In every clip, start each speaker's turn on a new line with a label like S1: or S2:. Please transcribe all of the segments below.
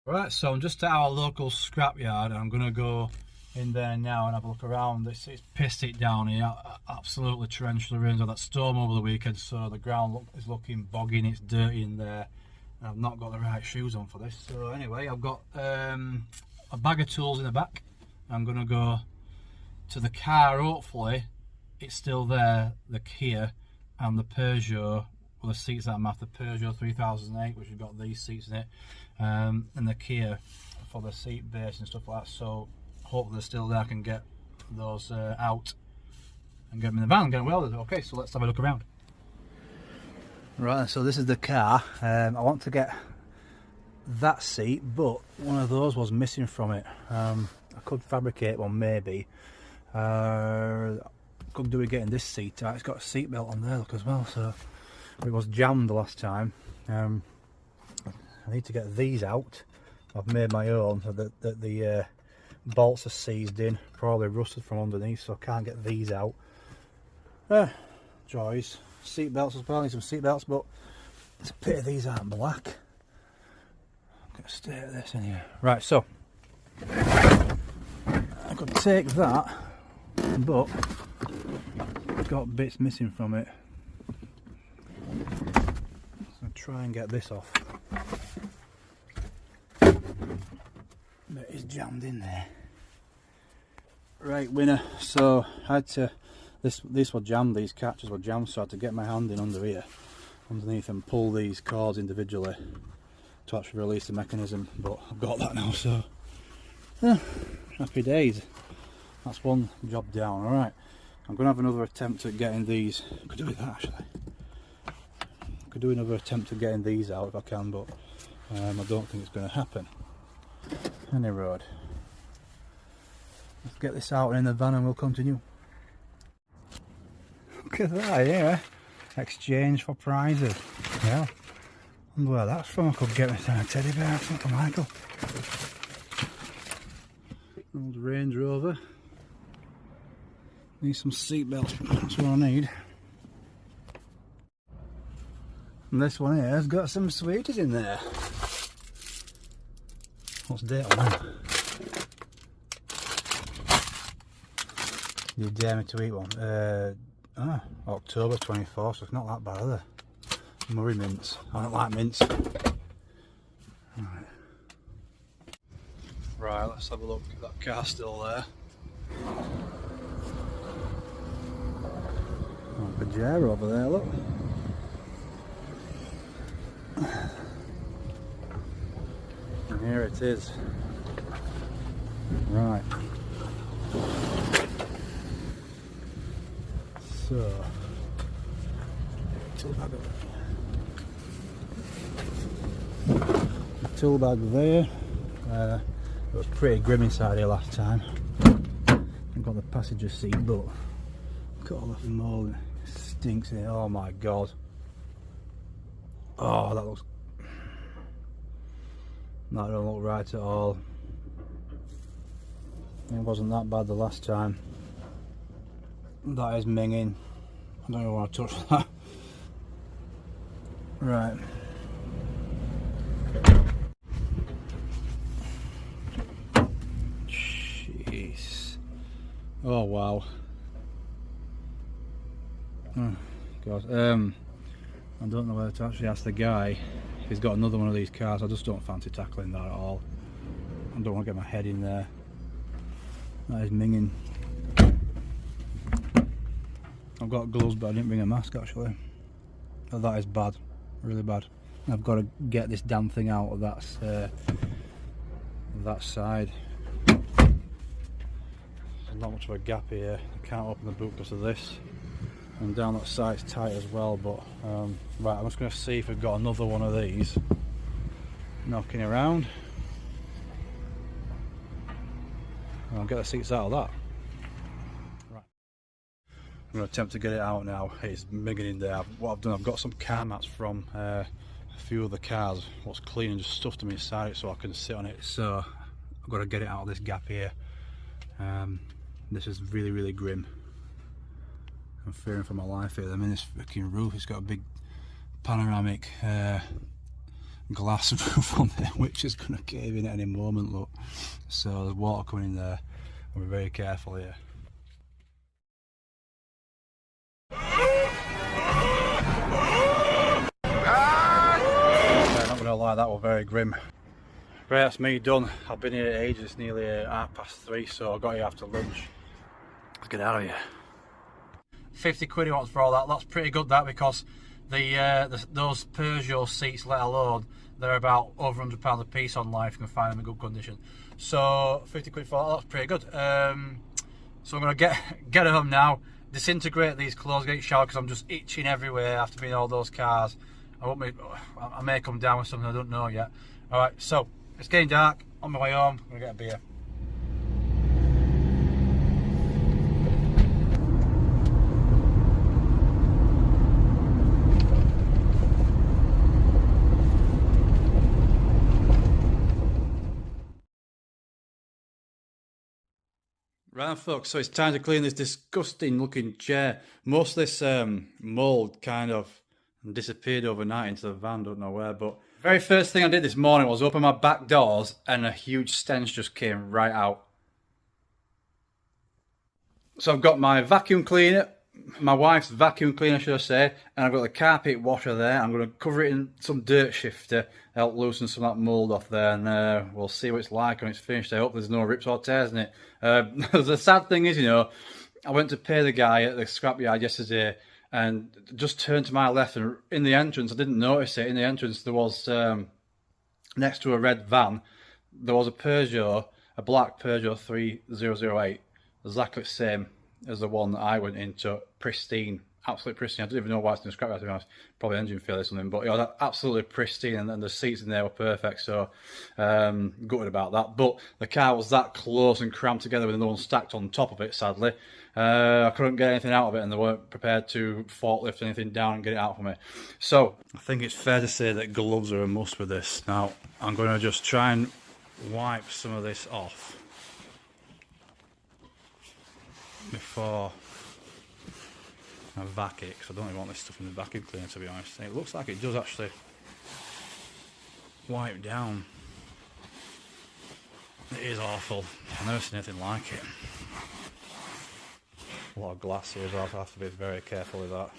S1: Right, so I'm just at our local scrapyard and I'm going to go in there now and have a look around. It's pissed it down here, absolutely torrential rains of that storm over the weekend, so the ground is looking boggy and it's dirty in there. And I've not got the right shoes on for this. So anyway, I've got a bag of tools in the back. I'm going to go to the car, hopefully it's still there, the Kia and the Peugeot, well, the seats that I'm after, Peugeot 3008, which has got these seats in it, and the Kia for the seat base and stuff like that. So hopefully they're still there. I can get those out and get them in the van and get them welded. Okay, so let's have a look around. Right, so this is the car. I want to get that seat, but one of those was missing from it. I could fabricate one maybe. Could do with getting this seat out. It's got a seat belt on there, look, as well, so it was jammed the last time. I need to get these out. I've made my own so that the bolts are seized in, probably rusted from underneath, so I can't get these out. Joys. Seat belts as well, I need some seat belts, but it's a pity these aren't black. I'm going to stay at this in here. Right, so I could take that, but it's got bits missing from it. So try and get this off. But it's jammed in there. Right, winner. So I had to, this were jammed, these catches were jammed, so I had to get my hand in under here, underneath, and pull these cords individually to actually release the mechanism. But I've got that now, so yeah, happy days. That's one job down. Alright, I'm going to have another attempt at getting these. I could do with that actually. I could do another attempt at getting these out if I can, but I don't think it's going to happen. Any road. Let's get this out in the van and we'll continue. Look at that here. Exchange for prizes. Yeah. I wonder where that's from. I could get myself a teddy bear or something, Michael. Old Range Rover. Need some seat belts, that's what I need. And this one here has got some sweeties in there. What's the date on that? You dare me to eat one? October 24th, so it's not that bad, are they? Murray mints. I don't like mints. Right, let's have a look. That car's still there. Oh, Pajero over there, look. And here it is. Right. So, tool bag the tool bag there. It was pretty grim inside here last time. I've got the passenger seat, but got all the mold. It stinks in it. Oh my god. Oh, that don't look right at all. It wasn't that bad the last time. That is minging. I don't even want to touch that. Right. Jeez. Oh wow. Oh god. I don't know whether to actually ask the guy if he's got another one of these cars. I just don't fancy tackling that at all. I don't want to get my head in there. That is minging. I've got gloves, but I didn't bring a mask actually. Oh, that is bad, really bad. I've got to get this damn thing out of that side. There's not much of a gap here. I can't open the boot because of this. And down that side's tight as well. But right, I'm just going to see if we've got another one of these knocking around. And I'll get the seats out of that. I'm going to attempt to get it out now. It's minging in there. What I've done, I've got some car mats from a few of the cars. What's clean, and just stuffed them inside it so I can sit on it. So I've got to get it out of this gap here. This is really, really grim. I'm fearing for my life here. I mean, this freaking roof, it's got a big panoramic glass roof on there, which is going to cave in at any moment, look. So there's water coming in there. We're very careful here. I'm not going to lie, that was very grim. Right, that's me done. I've been here ages, it's nearly 3:30, so I got here after lunch. Let's get out of here. 50 quid he wants for all that. That's pretty good, that, because those Peugeot seats, let alone, they're about over £100 a piece online if you can find them in good condition. So 50 quid for that, that's pretty good. So I'm going to get home now, disintegrate these clothes, get showered, because I'm just itching everywhere after being in all those cars. I may come down with something I don't know yet. Alright, so it's getting dark, on my way home, I'm going to get a beer. Right, folks, so it's time to clean this disgusting looking chair. Most of this mould kind of disappeared overnight into the van, don't know where, but very first thing I did this morning was open my back doors and a huge stench just came right out. So I've got my vacuum cleaner, my wife's vacuum cleaner should I say, and I've got the carpet washer there. I'm going to cover it in some dirt shifter, help loosen some of that mould off there, and we'll see what it's like when it's finished. I hope there's no rips or tears in it. The sad thing is, you know, I went to pay the guy at the scrapyard yesterday and just turned to my left, and in the entrance, I didn't notice it, in the entrance there was, next to a red van, there was a Peugeot, a black Peugeot 3008, exactly the same as the one that I went into, pristine, absolutely pristine. I don't even know why it's in the scrapyard, to be honest. Probably engine failure or something, but you know, absolutely pristine, and the seats in there were perfect, so gutted about that. But the car was that close and crammed together with another one stacked on top of it, sadly. I couldn't get anything out of it, and they weren't prepared to forklift anything down and get it out for me. So I think it's fair to say that gloves are a must with this. Now I'm going to just try and wipe some of this off before I vac it, because I don't really want this stuff in the vacuum cleaner, to be honest. And it looks like it does actually wipe down. It is awful. I've never seen anything like it. A lot of glass here as well, so I have to be very careful with that.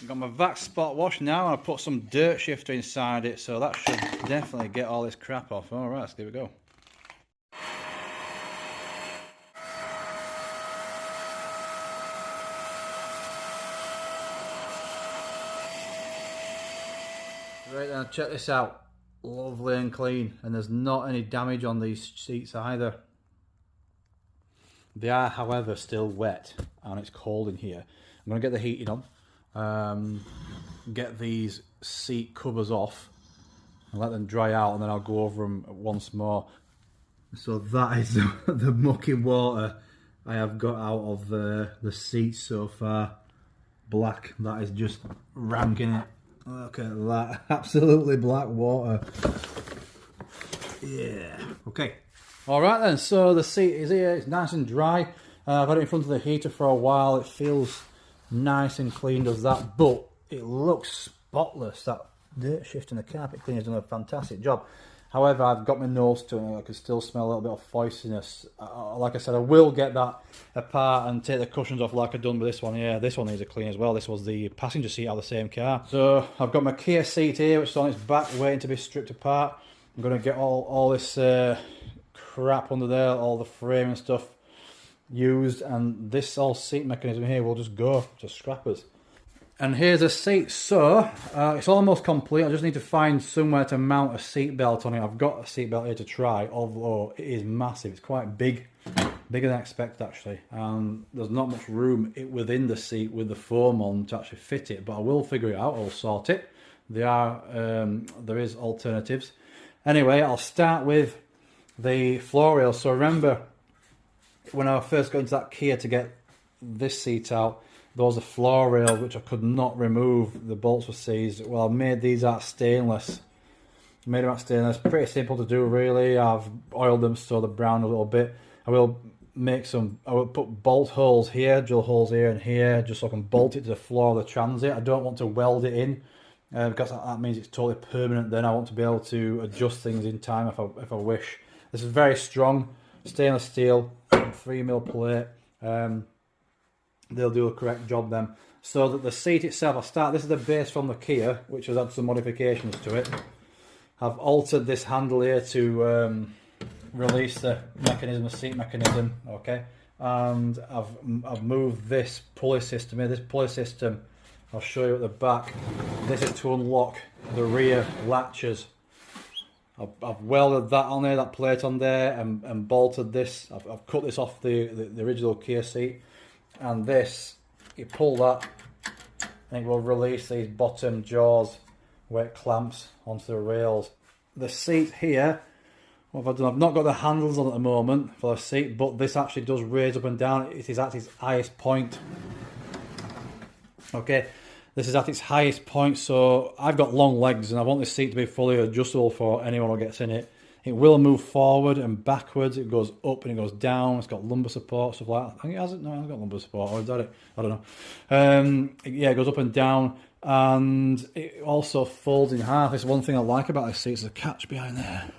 S1: I've got my vac spot wash now, and I put some dirt shifter inside it, so that should definitely get all this crap off. Alright, let's give it a go. Right then, check this out. Lovely and clean, and there's not any damage on these seats either. They are, however, still wet, and it's cold in here. I'm going to get the heating on, get these seat covers off, and let them dry out, and then I'll go over them once more. So that is the mucky water I have got out of the seats so far. Black, that is just ranking it. Look at that, absolutely black water. Yeah, okay. Alright then, so the seat is here, it's nice and dry. I've had it in front of the heater for a while, it feels nice and clean, does that, but it looks spotless. That dirt shift and the carpet cleaner's done a fantastic job. However, I've got my nose to it and I can still smell a little bit of foistiness. Like I said, I will get that apart and take the cushions off like I've done with this one. Yeah, this one needs a clean as well. This was the passenger seat out of the same car. So I've got my Kia seat here, which is on its back, waiting to be stripped apart. I'm going to get all this crap under there, all the frame and stuff used, and this whole seat mechanism here will just go to scrappers. And here's a seat. So it's almost complete. I just need to find somewhere to mount a seat belt on it. I've got a seat belt here to try, although it is massive. It's quite big, bigger than I expected actually. And there's not much room within the seat with the foam on to actually fit it, but I will figure it out. I'll sort it. There is alternatives. Anyway, I'll start with the floor rail. So remember when I first got into that Kia to get this seat out, there was a floor rail which I could not remove. The bolts were seized. Well, I've made these out of stainless. Made them out of stainless. Pretty simple to do really. I've oiled them so they're brown a little bit. I will make some, I will put bolt holes here, drill holes here and here, just so I can bolt it to the floor of the transit. I don't want to weld it in, because that means it's totally permanent. Then I want to be able to adjust things in time if I wish. This is very strong, stainless steel, 3mm plate. They'll do a correct job then. So that the seat itself, this is the base from the Kia, which has had some modifications to it. I've altered this handle here to release the mechanism, the seat mechanism, okay? And I've moved this pulley system here. This pulley system, I'll show you at the back. This is to unlock the rear latches. I've welded that on there, that plate on there, and bolted this. I've cut this off the original Kia seat. And this, you pull that, and it will release these bottom jaws where it clamps onto the rails. The seat here, what have I done? I've not got the handles on at the moment for the seat, but this actually does raise up and down. It is at its highest point. Okay, this is at its highest point, so I've got long legs and I want this seat to be fully adjustable for anyone who gets in it. It will move forward and backwards. It goes up and it goes down. It's got lumbar support, stuff like that. I think it hasn't. No, it hasn't got lumbar support. Or is that it? I don't know. Yeah, it goes up and down, and it also folds in half. It's one thing I like about this seat. It's a catch behind there.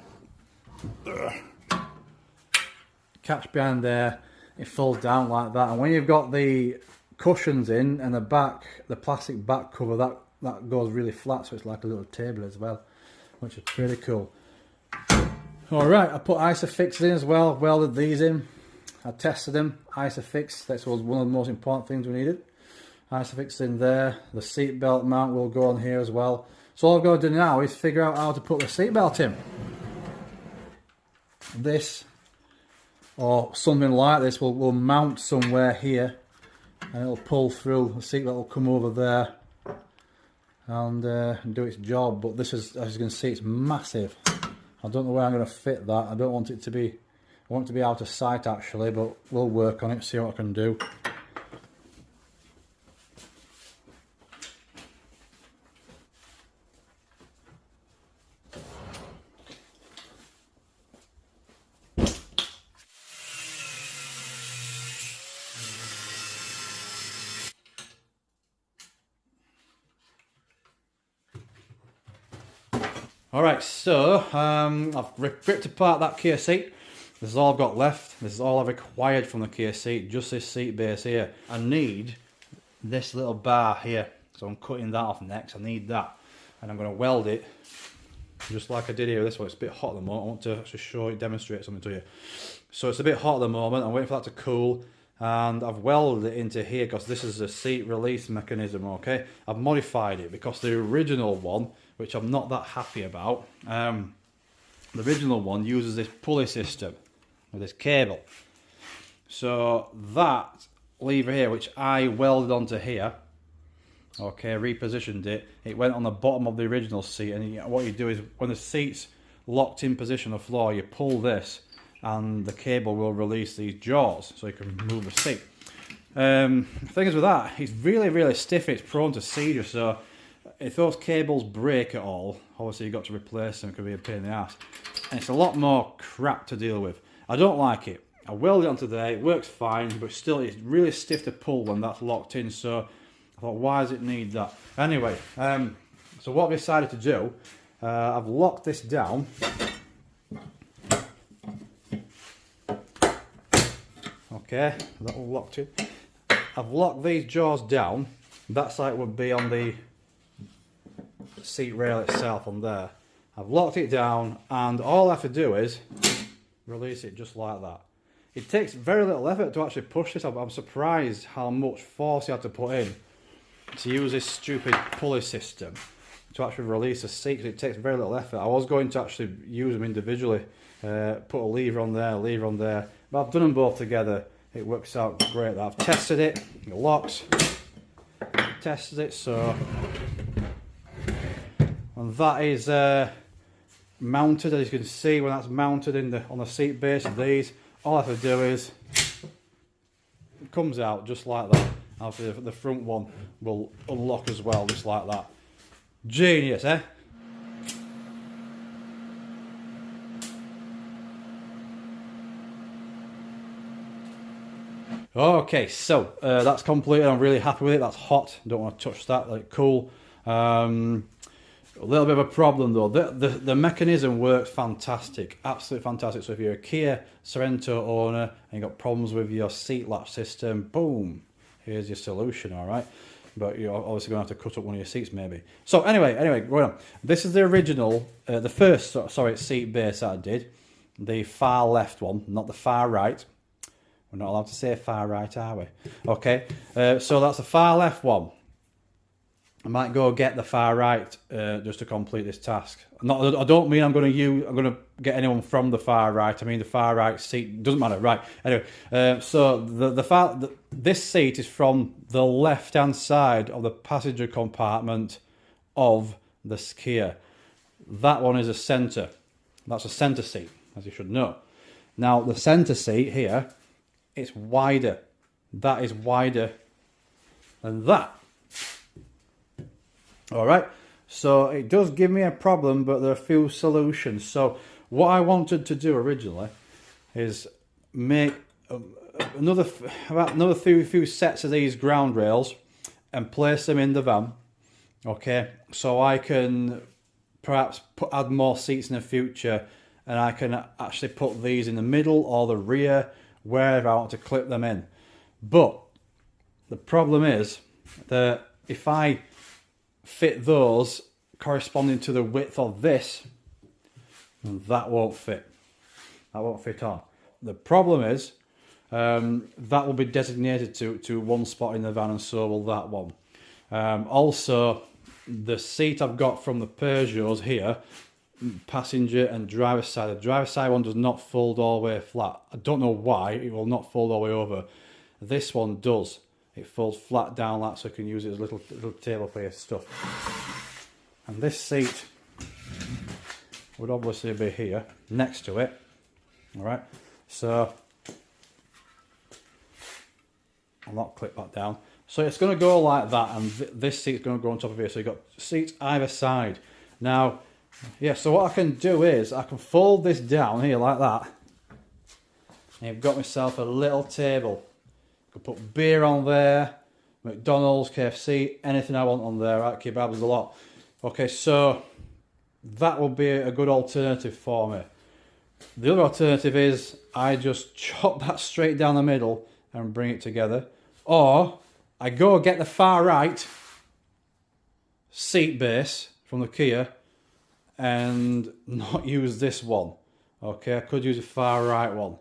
S1: Catch behind there. It folds down like that. And when you've got the cushions in and the back, the plastic back cover, that goes really flat, so it's like a little table as well, which is pretty cool. Alright, I put Isofix in as well, welded these in. I tested them, Isofix, that was one of the most important things we needed. Isofix in there, the seat belt mount will go on here as well. So all I've got to do now is figure out how to put the seat belt in. This, or something like this, will mount somewhere here, and it'll pull through, the seat belt will come over there and do its job. But this is, as you can see, it's massive. I don't know where I'm going to fit that. I don't want it to be, I want it to be out of sight actually, but we'll work on it, see what I can do. Alright, so I've ripped apart that Kia seat. This is all I've got left. This is all I've required from the Kia seat, just this seat base here. I need this little bar here, so I'm cutting that off next. I need that, and I'm going to weld it just like I did here with this one. It's a bit hot at the moment. I want to actually show you, demonstrate something to you. So it's a bit hot at the moment. I'm waiting for that to cool, and I've welded it into here because this is a seat release mechanism, okay? I've modified it because the original one, which I'm not that happy about, the original one uses this pulley system with this cable. So that lever here, which I welded onto here, okay, repositioned it, it went on the bottom of the original seat, and what you do is when the seat's locked in position on the floor, you pull this and the cable will release these jaws so you can move the seat. The thing is with that, it's really stiff, it's prone to seizure, so if those cables break at all, obviously you've got to replace them, it could be a pain in the ass. And it's a lot more crap to deal with. I don't like it. I welded it onto there, it works fine, but still it's really stiff to pull when that's locked in, so I thought, why does it need that? Anyway, so what I've decided to do, I've locked this down. Okay, that all locked in. I've locked these jaws down. That's how it would be on the seat rail itself on there. I've locked it down, and all I have to do is release it just like that. It takes very little effort to actually push this up. I'm surprised how much force you have to put in to use this stupid pulley system to actually release a seat, because it takes very little effort. I was going to actually use them individually, put a lever on there, but I've done them both together. It works out great. I've tested it, it locks, tested it, so, and that is mounted, as you can see. When that's mounted on the seat base of these, all I have to do is, it comes out just like that. After the front one will unlock as well, just like that. Genius, eh? Okay, so that's completed. I'm really happy with it. That's hot. Don't want to touch that. Like cool. A little bit of a problem though. The mechanism works fantastic, absolutely fantastic. So if you're a Kia Sorento owner and you've got problems with your seat latch system, boom, here's your solution. All right, but you're obviously going to have to cut up one of your seats maybe. So anyway, going on. This is the original, the first seat base that I did, the far left one, not the far right. We're not allowed to say far right, are we? Okay, so that's the far left one. I might go get the far right just to complete this task. I don't mean I'm going to get anyone from the far right. I mean the far right seat. Doesn't matter, right? Anyway, so this seat is from the left-hand side of the passenger compartment of the Kia. That one is a centre. That's a centre seat, as you should know. Now the centre seat here, it's wider. That is wider than that. All right, so it does give me a problem, but there are a few solutions. So what I wanted to do originally is make another few sets of these ground rails and place them in the van. Okay, so I can perhaps add more seats in the future, and I can actually put these in the middle or the rear, wherever I want to clip them in. But the problem is that if I fit those corresponding to the width of this, that won't fit. That won't fit on. The problem is that will be designated to one spot in the van, and so will that one. Also, the seat I've got from the Peugeots here, passenger and driver's side. The driver's side one does not fold all the way flat. I don't know why. It will not fold all the way over. This one does. It folds flat down like, so you can use it as a little table for your stuff. And this seat would obviously be here next to it. All right, so I'll not clip that down. So it's going to go like that, and this seat's going to go on top of here. So you've got seats either side. Now, yeah, so what I can do is I can fold this down here like that. And I've got myself a little table. I can put beer on there, McDonald's, KFC, anything I want on there, right? Kebabs, there's a lot. Okay, so that will be a good alternative for me. The other alternative is I just chop that straight down the middle and bring it together. Or I go get the far right seat base from the Kia and not use this one. Okay, I could use a far right one.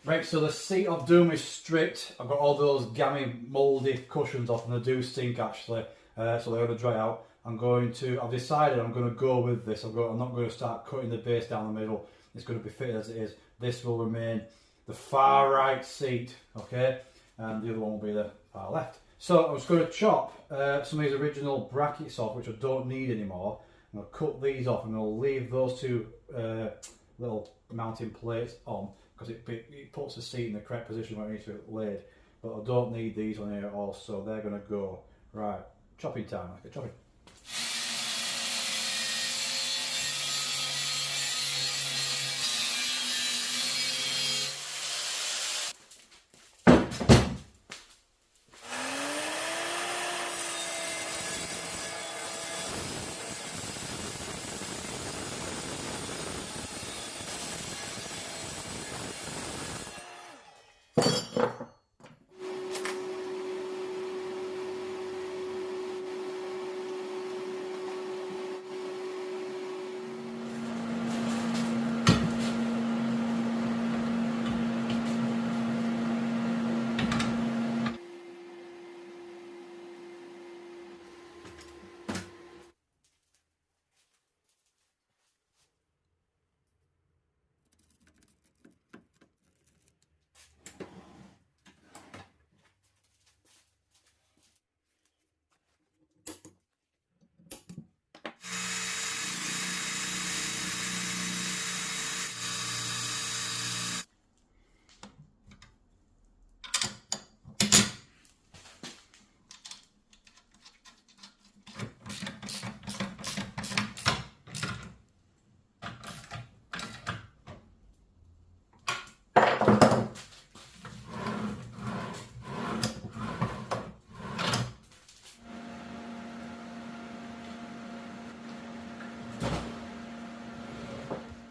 S1: Right, so the seat of doom is stripped. I've got all those gammy mouldy cushions off, and they do stink actually, so they're going to dry out. I've decided I'm going to go with this. I'm not going to start cutting the base down the middle. It's going to be fitted as it is. This will remain the far right seat, okay, and the other one will be the far left. So I'm just going to chop some of these original brackets off, which I don't need anymore. I'm going to cut these off, and I'll leave those two little mounting plates on, because it puts the seat in the correct position where it needs to be laid. But I don't need these on here also. They're going to go. Right, chopping time. Let's get chopping.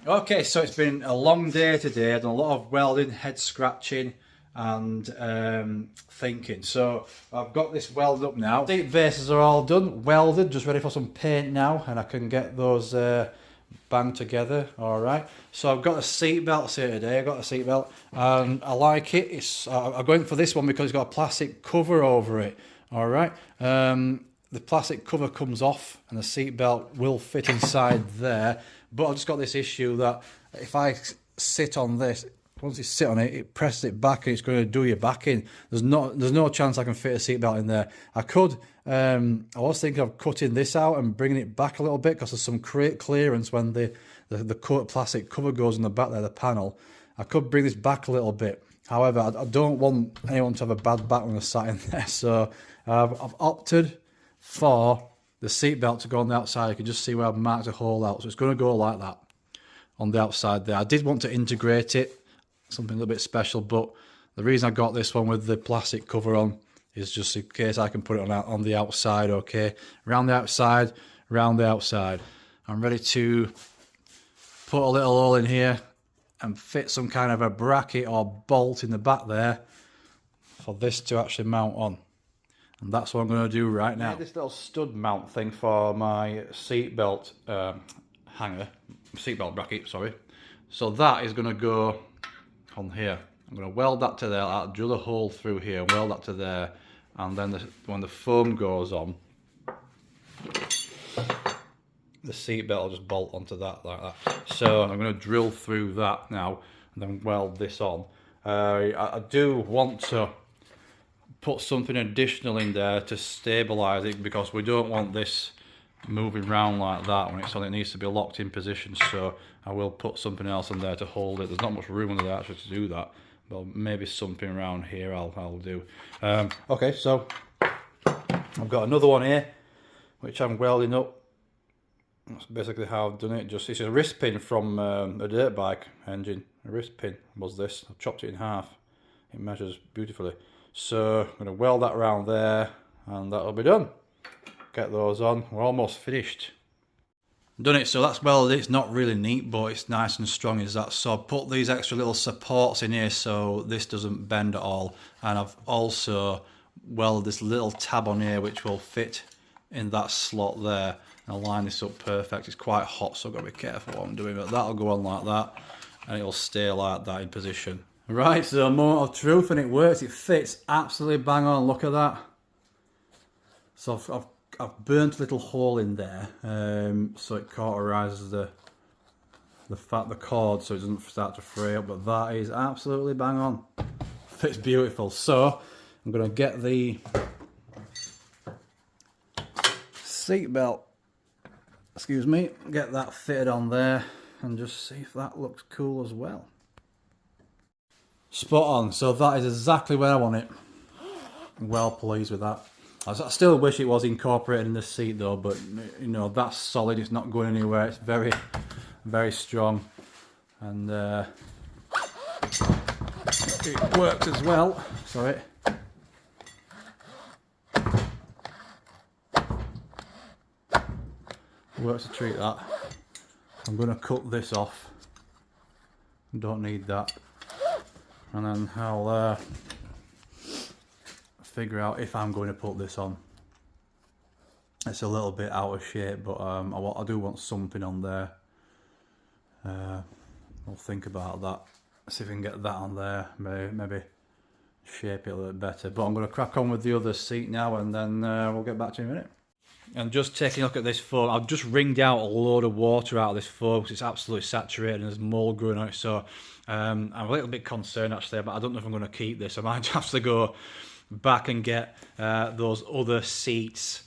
S1: Okay, so it's been a long day today. I've done a lot of welding, head scratching and thinking. So I've got this welded up now. Seat bases are all done, welded, just ready for some paint now, and I can get those banged together. All right. So I've got a seat belt here today. I've got a seat belt and I like it. I'm going for this one because it's got a plastic cover over it. All right. The plastic cover comes off and the seat belt will fit inside there. But I've just got this issue that if I sit on this, once you sit on it, it presses it back and it's going to do your back in. There's no chance I can fit a seatbelt in there. I could. I was thinking of cutting this out and bringing it back a little bit because there's some clearance when the plastic cover goes in the back there, the panel. I could bring this back a little bit. However, I don't want anyone to have a bad back when they're sat in there. So I've opted for the seatbelt to go on the outside. You can just see where I've marked a hole out. So it's going to go like that on the outside there. I did want to integrate it, something a little bit special, but the reason I got this one with the plastic cover on is just in case I can put it on the outside, okay? Around the outside, round the outside. I'm ready to put a little hole in here and fit some kind of a bracket or bolt in the back there for this to actually mount on. And that's what I'm going to do right now. I made this little stud mount thing for my seatbelt hanger, seatbelt bracket, sorry. So that is going to go on here. I'm going to weld that to there, I'll drill a hole through here, weld that to there, and then when the foam goes on, the seatbelt will just bolt onto that like that. So I'm going to drill through that now and then weld this on. I do want to put something additional in there to stabilize it because we don't want this moving around like that when it's on. It needs to be locked in position, so I will put something else in there to hold it. There's not much room under there actually to do that, but maybe something around here I'll do. Okay, so I've got another one here which I'm welding up. That's basically how I've done it. Just it's a wrist pin from a dirt bike engine. A wrist pin was this. I've chopped it in half. It measures beautifully. So I'm going to weld that around there and that'll be done. Get those on. We're almost finished. Done it. So that's welded. It's not really neat, but it's nice and strong as that. So I've put these extra little supports in here so this doesn't bend at all. And I've also welded this little tab on here which will fit in that slot there. I'll line this up perfect. It's quite hot, so I've got to be careful what I'm doing, but that'll go on like that and it'll stay like that in position. Right, so a moment of truth, and it works. It fits absolutely bang on. Look at that. So I've burnt a little hole in there, so it cauterizes the cord, so it doesn't start to fray up. But that is absolutely bang on. Fits beautiful. So I'm going to get the seat belt. Excuse me. Get that fitted on there, and just see if that looks cool as well. Spot on. So that is exactly where I want it. I'm well pleased with that. I still wish it was incorporated in the seat though, but you know, that's solid. It's not going anywhere. It's very, very strong, and it works as well. Sorry. Works a treat, that. I'm going to cut this off. Don't need that. And then I'll figure out if I'm going to put this on. It's a little bit out of shape, but I do want something on there. I'll think about that. See if we can get that on there. Maybe shape it a little bit better. But I'm going to crack on with the other seat now, and then we'll get back to you in a minute. And just taking a look at this foam, I've just wringed out a load of water out of this foam because it's absolutely saturated and there's mold growing on it. So I'm a little bit concerned actually, but I don't know if I'm going to keep this. I might have to go back and get those other seats,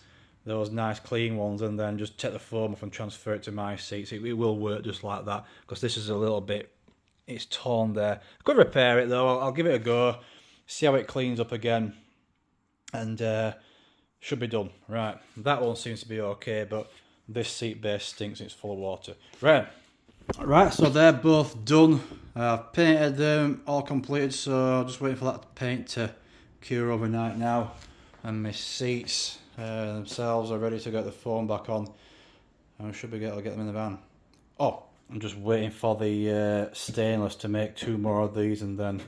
S1: those nice clean ones, and then just take the foam off and transfer it to my seats. It will work just like that because this is a little bit, it's torn there. I could repair it though. I'll give it a go, see how it cleans up again, and should be done. Right, that one seems to be okay, but this seat base stinks. It's full of water. Right, so they're both done. I've painted them, all completed, so just waiting for that paint to cure overnight now. And my seats themselves are ready to get the foam back on. I should be able to get them in the van. Oh, I'm just waiting for the stainless to make 2 more of these, and then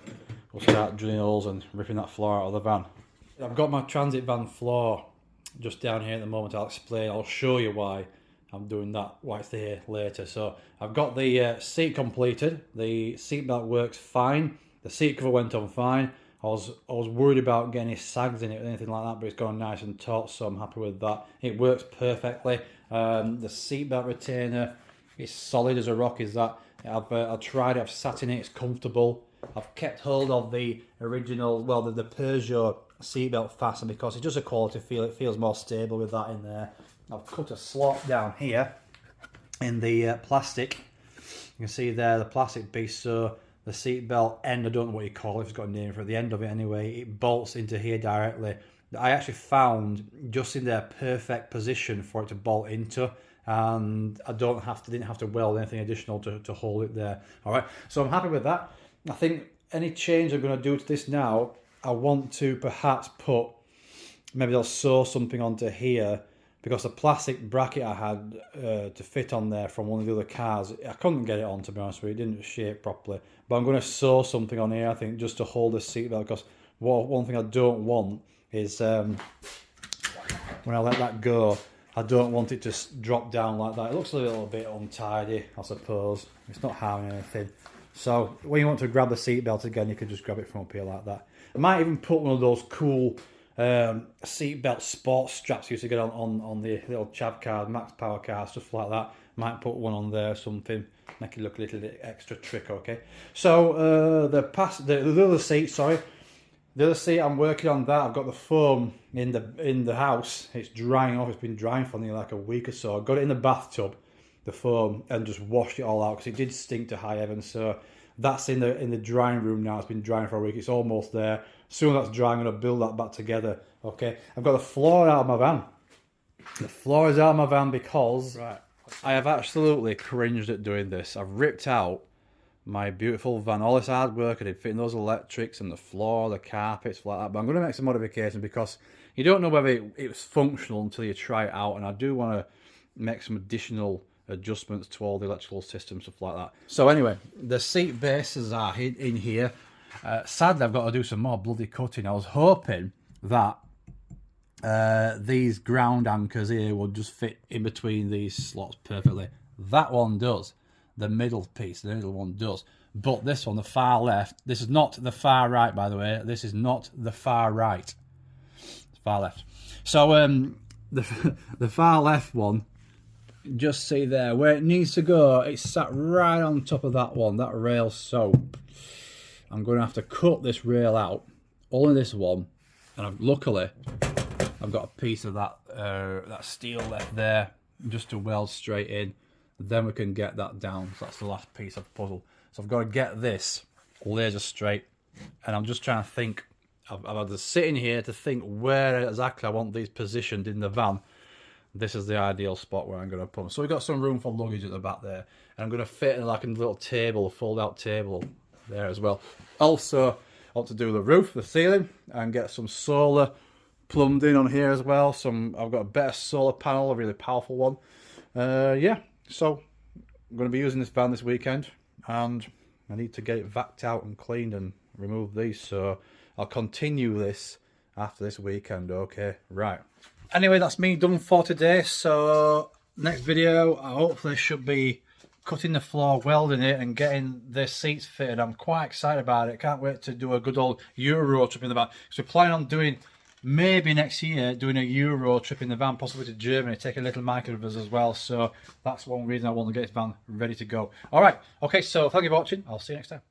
S1: we'll start drilling holes and ripping that floor out of the van. I've got my transit van floor just down here at the moment. I'll show you why I'm doing that, why it's here later. So I've got the seat completed. The seat belt works fine. The seat cover went on fine. I was worried about getting any sags in it or anything like that, but it's gone nice and taut, so I'm happy with that. It works perfectly. The seat belt retainer is solid as a rock. Is that I've tried it. I've sat in it. It's comfortable. I've kept hold of the original, well, the Peugeot seatbelt fastener because it's just a quality feel. It feels more stable with that in there. I've cut a slot down here in the plastic. You can see there the plastic piece. So the seatbelt end, I don't know what you call it, if it's got a name for it, the end of it anyway, it bolts into here directly. I actually found just in their perfect position for it to bolt into, and I didn't have to weld anything additional to hold it there. All right, so I'm happy with that. I think any change I'm going to do to this now, I want to perhaps put, maybe I'll sew something onto here, because the plastic bracket I had to fit on there from one of the other cars, I couldn't get it on, to be honest with you. It didn't shape properly. But I'm going to sew something on here, I think, just to hold the seatbelt, because one thing I don't want is when I let that go, I don't want it to drop down like that. It looks a little bit untidy, I suppose. It's not harming anything. So when you want to grab the seatbelt again, you can just grab it from up here like that. I might even put one of those cool seatbelt sports straps you used to get on the little chav cars, max power cars, stuff like that. Might put one on there or something, make it look a little bit extra trick. Okay, so the other seat, sorry, the other seat, I'm working on that. I've got the foam in the house. It's drying off. It's been drying for nearly like a week or so. I got it in the bathtub, the foam, and just washed it all out because it did stink to high heaven. So that's in the drying room now. It's been drying for a week. It's almost there. Soon as that's dry, I'm going to build that back together. Okay, I've got the floor out of my van. The floor is out of my van because I have absolutely cringed at doing this. I've ripped out my beautiful van. All this hard work I did fitting those electrics and the floor, the carpets, like that. But I'm going to make some modifications because you don't know whether it was functional until you try it out. And I do want to make some additional adjustments to all the electrical systems, stuff like that. So anyway, the seat bases are in here. Sadly, I've got to do some more bloody cutting. I was hoping that these ground anchors here would just fit in between these slots perfectly. That one does. The middle piece, the middle one does. But this one, the far left, this is not the far right, by the way. This is not the far right. It's far left. So the far left one, just see there where it needs to go, it's sat right on top of that one, that rail. So I'm going to have to cut this rail out, only this one, and luckily I've got a piece of that steel left there just to weld straight in. Then we can get that down. So that's the last piece of the puzzle. So I've got to get this laser straight, and I'm just trying to think. I've had to sit in here to think where exactly I want these positioned in the van. This is the ideal spot where I'm going to put them. So we've got some room for luggage at the back there, and I'm going to fit like a little table, a fold-out table there as well. Also, I want to do the roof, the ceiling, and get some solar plumbed in on here as well. I've got a better solar panel, a really powerful one. Yeah. So I'm going to be using this van this weekend, and I need to get it vacked out and cleaned and remove these. So I'll continue this after this weekend. Okay, right. Anyway, that's me done for today. So next video, I hopefully should be cutting the floor, welding it, and getting the seats fitted. I'm quite excited about it. Can't wait to do a good old Euro trip in the van. So we're planning on doing, maybe next year, doing a Euro trip in the van, possibly to Germany, taking little Michael with us as well. So that's one reason I want to get this van ready to go. All right. Okay, so thank you for watching. I'll see you next time.